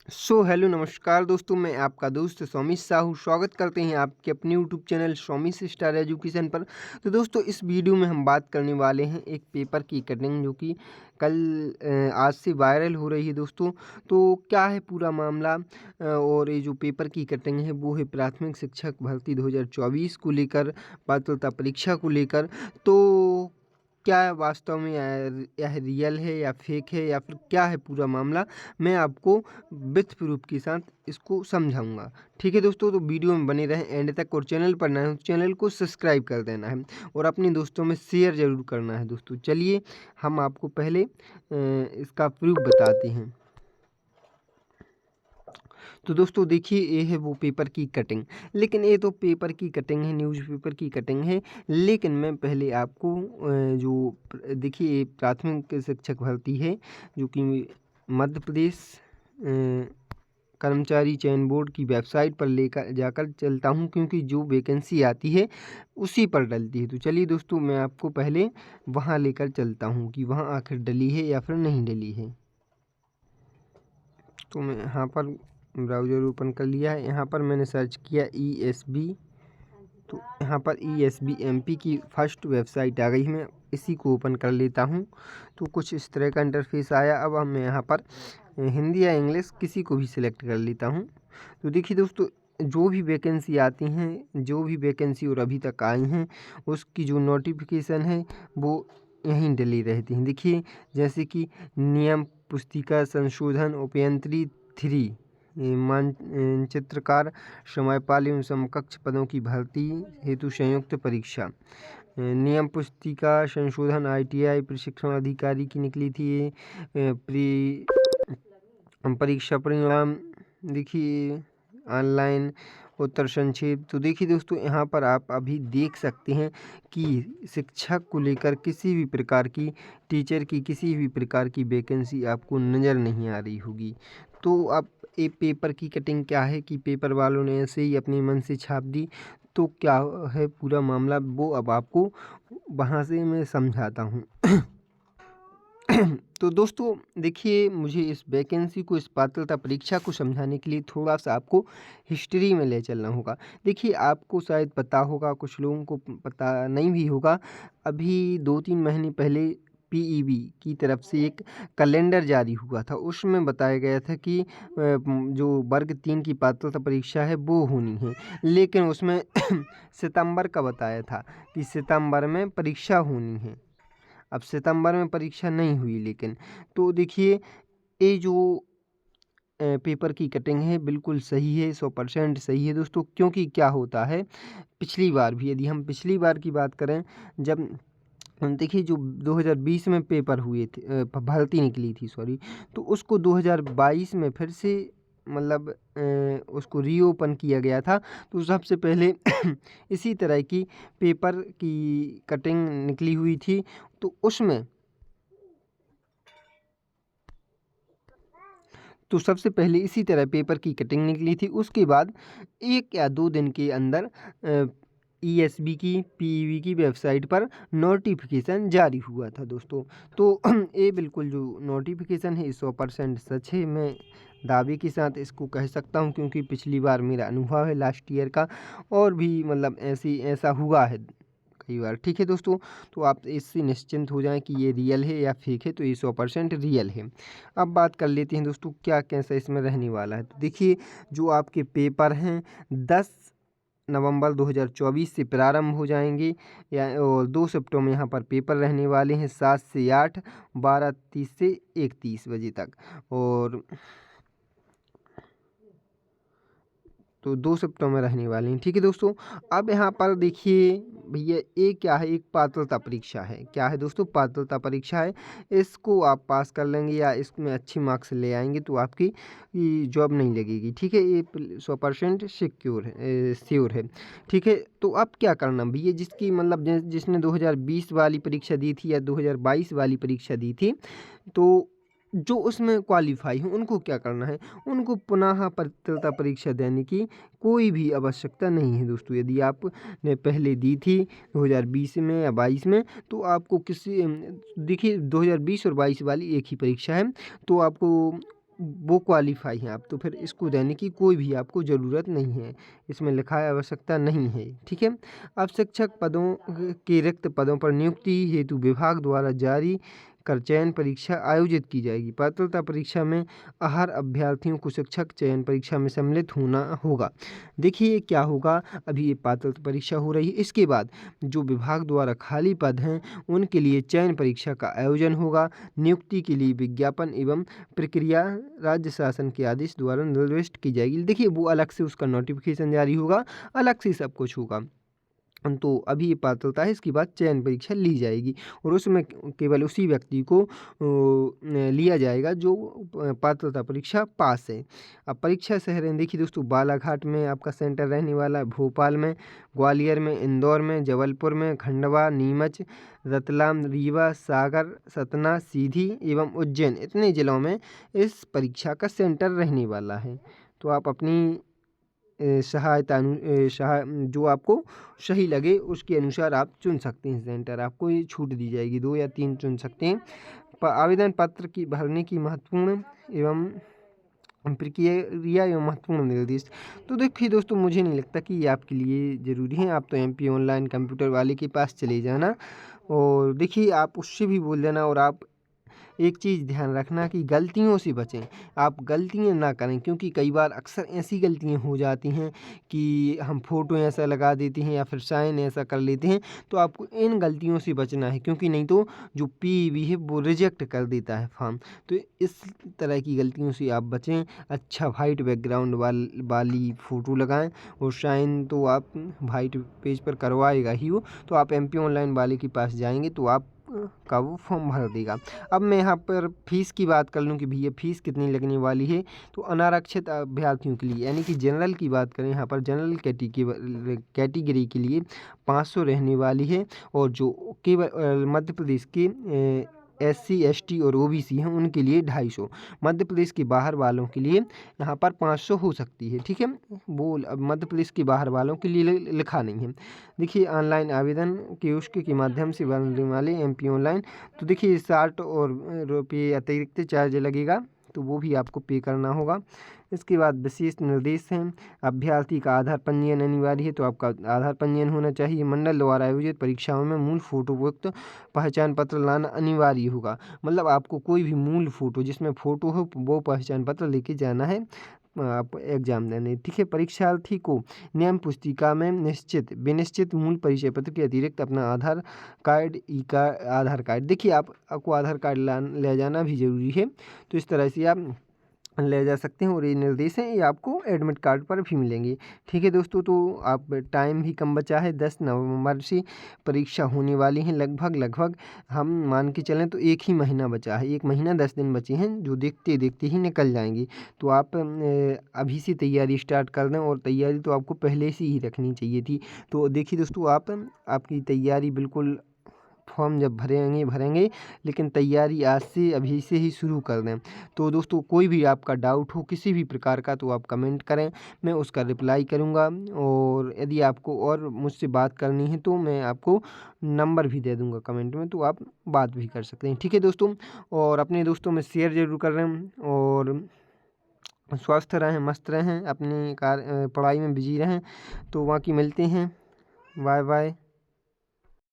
Hello नमस्कार दोस्तों, मैं आपका दोस्त सौमित साहू स्वागत करते हैं आपके अपने YouTube channel Saumit star education पर। तो दोस्तों, इस वीडियो में हम बात करने वाले हैं एक पेपर की कटिंग जो कि कल आज से वायरल हो रही है दोस्तों। तो क्या है पूरा मामला और ये जो पेपर की कटिंग है वो है प्राथमिक शिक्षक भर्ती 2024 को लेकर, पात्रता परीक्षा को लेकर। तो क्या वास्तव में यह रियल है या फेक है या फिर क्या है पूरा मामला, मैं आपको विथ प्रूफ के साथ इसको समझाऊंगा। ठीक है दोस्तों, तो वीडियो में बने रहें एंड तक और चैनल पर नए हो तो चैनल को सब्सक्राइब कर देना है और अपने दोस्तों में शेयर ज़रूर करना है दोस्तों। चलिए हम आपको पहले इसका प्रूफ बताते हैं। तो दोस्तों देखिए, ये है वो पेपर की कटिंग, लेकिन ये तो पेपर की कटिंग है, न्यूज़पेपर की कटिंग है। लेकिन मैं पहले आपको देखिए, ये प्राथमिक शिक्षक भर्ती है जो कि मध्य प्रदेश कर्मचारी चयन बोर्ड की वेबसाइट पर लेकर जाकर चलता हूँ, क्योंकि जो वैकेंसी आती है उसी पर डलती है। तो चलिए दोस्तों, मैं आपको पहले वहाँ लेकर चलता हूँ कि वहाँ आखिर डली है या फिर नहीं डली है। तो मैं यहाँ पर ब्राउज़र ओपन कर लिया है। यहाँ पर मैंने सर्च किया ESB, तो यहाँ पर ESB MP की फर्स्ट वेबसाइट आ गई है। मैं इसी को ओपन कर लेता हूँ। तो कुछ इस तरह का इंटरफेस आया। अब मैं यहाँ पर हिंदी या इंग्लिश किसी को भी सिलेक्ट कर लेता हूँ। तो देखिए दोस्तों, जो भी वैकेंसी आती हैं, जो भी वैकेंसी और अभी तक आई हैं, उसकी जो नोटिफिकेशन है वो यहीं डली रहती हैं। देखिए, जैसे कि नियम पुस्तिका संशोधन अभियंत्री 3 मानचित्रकार समयपाल एवं समकक्ष पदों की भर्ती हेतु संयुक्त परीक्षा, नियम पुस्तिका संशोधन ITI प्रशिक्षण अधिकारी की निकली थी ये। प्री परीक्षा परिणाम देखिए, ऑनलाइन उत्तर संक्षेप। तो देखिए दोस्तों, यहाँ पर आप अभी देख सकते हैं कि शिक्षक को लेकर किसी भी प्रकार की, टीचर की किसी भी प्रकार की वैकेंसी आपको नज़र नहीं आ रही होगी। तो अब ये पेपर की कटिंग क्या है कि पेपर वालों ने ऐसे ही अपने मन से छाप दी। तो क्या है पूरा मामला, वो अब आपको वहाँ से मैं समझाता हूँ। तो दोस्तों देखिए, मुझे इस वैकेंसी को, इस पात्रता परीक्षा को समझाने के लिए थोड़ा सा आपको हिस्ट्री में ले चलना होगा। देखिए, आपको शायद पता होगा, कुछ लोगों को पता नहीं भी होगा। अभी 2-3 महीने पहले PEB की तरफ से एक कैलेंडर जारी हुआ था। उसमें बताया गया था कि जो वर्ग 3 की पात्रता परीक्षा है वो होनी है, लेकिन उसमें सितंबर का बताया था कि सितंबर में परीक्षा होनी है। अब सितंबर में परीक्षा नहीं हुई, लेकिन तो देखिए, ये जो पेपर की कटिंग है बिल्कुल सही है, 100% सही है दोस्तों। क्योंकि क्या होता है, पिछली बार भी यदि हम पिछली बार की बात करें, जब देखिए जो 2020 में पेपर हुए थे, भर्ती निकली थी सॉरी, तो उसको 2022 में फिर से मतलब उसको रीओपन किया गया था। तो सबसे पहले इसी तरह की पेपर की कटिंग निकली हुई थी। तो उसमें तो सबसे पहले इसी तरह पेपर की कटिंग निकली थी। उसके बाद 1 या 2 दिन के अंदर ESB की, PEB की वेबसाइट पर नोटिफिकेशन जारी हुआ था दोस्तों। तो ये बिल्कुल जो नोटिफिकेशन है 100% सच है। मैं दावे के साथ इसको कह सकता हूँ, क्योंकि पिछली बार मेरा अनुभव है लास्ट ईयर का, और भी मतलब ऐसा हुआ है कई बार। ठीक है दोस्तों, तो आप इससे निश्चिंत हो जाएं कि ये रियल है या फेक है। तो ये 100% रियल है। अब बात कर लेते हैं दोस्तों, क्या कैसा इसमें रहने वाला है। तो देखिए, जो आपके पेपर हैं 10 नवंबर 2024 से प्रारंभ हो जाएंगे, या और 2 शिफ्टों में यहाँ पर पेपर रहने वाले हैं, 7 से 8, 12:30 से 1:30 बजे तक। और तो 2 शिफ्टों में रहने वाले हैं। ठीक है दोस्तों, अब यहाँ पर देखिए भैया, ये क्या है, एक पात्रता परीक्षा है। क्या है दोस्तों, पात्रता परीक्षा है। इसको आप पास कर लेंगे या इसमें अच्छी मार्क्स ले आएंगे तो आपकी जॉब नहीं लगेगी। ठीक है, ये 100% सिक्योर है, श्योर है। ठीक है, तो अब क्या करना भैया, जिसकी मतलब जिसने 2020 वाली परीक्षा दी थी या 2022 वाली परीक्षा दी थी, तो जो उसमें क्वालिफाई हैं उनको क्या करना है, उनको पुनः पात्रता परीक्षा देने की कोई भी आवश्यकता नहीं है दोस्तों। यदि आपने पहले दी थी 2020 में या 22 में, तो आपको किसी देखिए 2020 और 22 वाली एक ही परीक्षा है। तो आपको वो क्वालिफ़ाई हैं आप, तो फिर इसको देने की कोई भी आपको ज़रूरत नहीं है, इसमें लिखा है आवश्यकता नहीं है, ठीक है। अब शिक्षक पदों के रिक्त पदों पर नियुक्ति हेतु विभाग द्वारा जारी कर चयन परीक्षा आयोजित की जाएगी। पात्रता परीक्षा में हर अभ्यर्थियों को शिक्षक चयन परीक्षा में सम्मिलित होना होगा। देखिए क्या होगा, अभी ये पात्रता परीक्षा हो रही है, इसके बाद जो विभाग द्वारा खाली पद हैं उनके लिए चयन परीक्षा का आयोजन होगा। नियुक्ति के लिए विज्ञापन एवं प्रक्रिया राज्य शासन के आदेश द्वारा निर्दिष्ट की जाएगी। देखिए वो अलग से उसका नोटिफिकेशन जारी होगा, अलग से सब कुछ होगा। तो अभी ये पात्रता है, इसके बाद चयन परीक्षा ली जाएगी और उसमें केवल उसी व्यक्ति को लिया जाएगा जो पात्रता परीक्षा पास है। अब परीक्षा शहर देखिए दोस्तों, बालाघाट में आपका सेंटर रहने वाला है, भोपाल में, ग्वालियर में, इंदौर में, जबलपुर में, खंडवा, नीमच, रतलाम, रीवा, सागर, सतना, सीधी एवं उज्जैन, इतने जिलों में इस परीक्षा का सेंटर रहने वाला है। तो आप अपनी जो आपको सही लगे उसके अनुसार आप चुन सकते हैं सेंटर, आपको ये छूट दी जाएगी, 2 या 3 चुन सकते हैं। आवेदन पत्र की भरने की महत्वपूर्ण एवं प्रक्रिया एवं महत्वपूर्ण निर्देश। तो देखिए दोस्तों, मुझे नहीं लगता कि ये आपके लिए ज़रूरी है। आप तो MP ऑनलाइन कंप्यूटर वाले के पास चले जाना और देखिए आप उससे भी बोल देना। और आप एक चीज़ ध्यान रखना कि गलतियों से बचें, आप गलतियाँ ना करें, क्योंकि कई बार अक्सर ऐसी गलतियाँ हो जाती हैं कि हम फ़ोटो ऐसा लगा देते हैं या फिर साइन ऐसा कर लेते हैं। तो आपको इन गलतियों से बचना है, क्योंकि नहीं तो जो PEB है वो रिजेक्ट कर देता है फॉर्म। तो इस तरह की गलतियों से आप बचें। अच्छा वाइट बैकग्राउंड वाली फ़ोटो लगाएं और साइन तो आप वाइट पेज पर करवाएगा ही वो। तो आप MP ऑनलाइन वाले के पास जाएंगे तो आप का वो फॉर्म भर देगा। अब मैं यहाँ पर फ़ीस की बात कर लूँ कि भैया फ़ीस कितनी लगने वाली है। तो अनारक्षित अभ्यर्थियों के लिए यानी कि जनरल की बात करें, यहाँ पर जनरल कैटेगरी के लिए 500 रहने वाली है। और जो केवल मध्य प्रदेश के SC ST और OBC हैं उनके लिए 250। मध्य प्रदेश के बाहर वालों के लिए यहाँ पर 500 हो सकती है, ठीक है। वो अब मध्य प्रदेश के बाहर वालों के लिए लिखा नहीं है। देखिए ऑनलाइन आवेदन कियोस्क के माध्यम से भरने वाले MP ऑनलाइन, तो देखिए 60 और रुपये अतिरिक्त चार्ज लगेगा, तो वो भी आपको पे करना होगा। इसके बाद विशेष निर्देश हैं, अभ्यर्थी का आधार पंजीयन अनिवार्य है, तो आपका आधार पंजीयन होना चाहिए। मंडल द्वारा आयोजित परीक्षाओं में मूल फोटोयुक्त पहचान पत्र लाना अनिवार्य होगा। मतलब आपको कोई भी मूल फ़ोटो जिसमें फ़ोटो हो वो पहचान पत्र लेके जाना है आप एग्ज़ाम देने, ठीक है। परीक्षार्थी को नियम पुस्तिका में निश्चित विनिश्चित मूल परिचय पत्र के अतिरिक्त अपना आधार कार्ड, देखिए आपको आधार कार्ड ले जाना भी ज़रूरी है। तो इस तरह से आप ले जा सकते हैं और ये निर्देश हैं, ये आपको एडमिट कार्ड पर भी मिलेंगे, ठीक है दोस्तों। तो आप टाइम भी कम बचा है, 10 नवंबर से परीक्षा होने वाली है। लगभग हम मान के चलें तो 1 ही महीना बचा है, 1 महीना 10 दिन बचे हैं जो देखते देखते ही निकल जाएंगे। तो आप अभी से तैयारी स्टार्ट कर दें, और तैयारी तो आपको पहले से ही रखनी चाहिए थी। तो देखिए दोस्तों, आपकी तैयारी बिल्कुल फॉर्म जब भरेंगे, लेकिन तैयारी आज से अभी से ही शुरू कर दें। तो दोस्तों, कोई भी आपका डाउट हो किसी भी प्रकार का तो आप कमेंट करें, मैं उसका रिप्लाई करूंगा। और यदि आपको और मुझसे बात करनी है तो मैं आपको नंबर भी दे दूंगा कमेंट में, तो आप बात भी कर सकते हैं, ठीक है दोस्तों। और अपने दोस्तों में शेयर ज़रूर कर रहे हैं, और स्वस्थ रहें, मस्त रहें, अपनी पढ़ाई में बिजी रहें। तो बाकी मिलते हैं, बाय बाय।